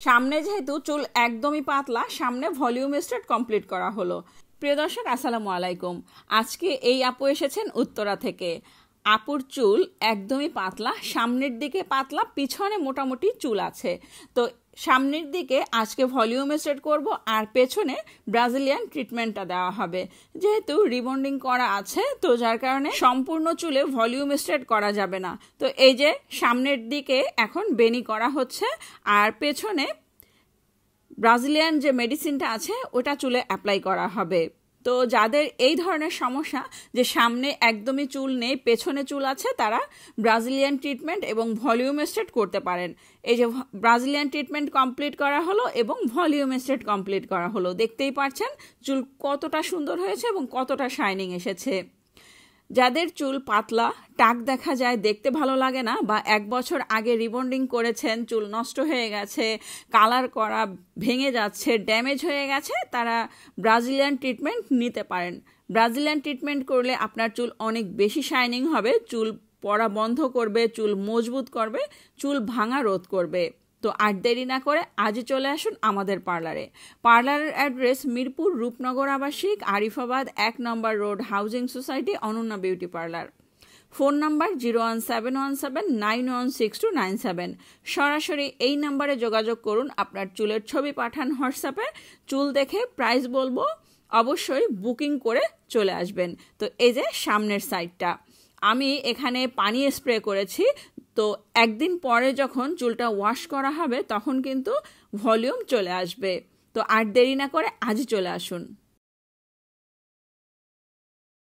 সামনে যেহেতু চুল একদমই পাতলা, সামনে ভলিউম স্ট্রেট কমপ্লিট করা হলো। প্রিয় দর্শক, আসসালামু আলাইকুম। আজকে এই আপু এসেছেন উত্তরা থেকে। আপুর চুল একদমই পাতলা, সামনের দিকে পাতলা, পিছনে মোটামুটি চুল আছে। তো সামনের দিকে আজকে ভলিউম স্ট্রেট করব, আর পেছনে ব্রাজিলিয়ান ট্রিটমেন্টটা দেওয়া হবে। যেহেতু রিবন্ডিং করা আছে, তো যার কারণে সম্পূর্ণ চুলে ভলিউম স্ট্রেট করা যাবে না। তো এই যে সামনের দিকে এখন বেনি করা হচ্ছে, আর পেছনে ব্রাজিলিয়ান যে মেডিসিনটা আছে ওটা চুলে অ্যাপ্লাই করা হবে। তো যাদের এই ধরনের সমস্যা, যে সামনে একদমই চুল নেই, পেছনে চুল আছে, তারা ব্রাজিলিয়ান ট্রিটমেন্ট এবং ভলিউম স্ট্রেট করতে পারেন। এই যে ব্রাজিলিয়ান ট্রিটমেন্ট কমপ্লিট করা হলো এবং ভলিউম স্ট্রেট কমপ্লিট করা হলো, দেখতেই পাচ্ছেন চুল কতটা সুন্দর হয়েছে এবং কতটা শাইনিং এসেছে। যাদের চুল পাতলা, টাক দেখা যায়, দেখতে ভালো লাগে না, বা 1 বছর আগে রিবন্ডিং করেছেন, চুল নষ্ট হয়ে গেছে, কালার করা ভেঙে যাচ্ছে, ড্যামেজ হয়ে গেছে, তারা ব্রাজিলিয়ান ট্রিটমেন্ট নিতে পারেন। ব্রাজিলিয়ান ট্রিটমেন্ট করলে আপনার চুল অনেক বেশি শাইনিং হবে, চুল পড়া বন্ধ করবে, চুল মজবুত করবে, চুল ভাঙা রোধ করবে। তো আর দেরি না করে আজই চলে আসুন আমাদের পার্লারে। পার্লারের অ্যাড্রেস মিরপুর রূপনগর আবাসিক, আরিফাবাদ 1 নম্বর road, housing society, Ananya beauty parlour. Phone number 01717916297। সরাসরি এই নাম্বারে যোগাযোগ করুন। আপনার চুলের ছবি পাঠান হোয়াটসঅ্যাপে, চুল দেখে প্রাইস বলবো, অবশ্যই বুকিং করে চলে আসবেন। তো এই যে সামনের সাইডটা আমি এখানে পানি স্প্রে করেছি। তো একদিন পরে যখন চুলটা ওয়াশ করা হবে তখন কিন্তু ভলিউম চলে আসবে। তো আর দেরি না করে আজই চলে আসুন।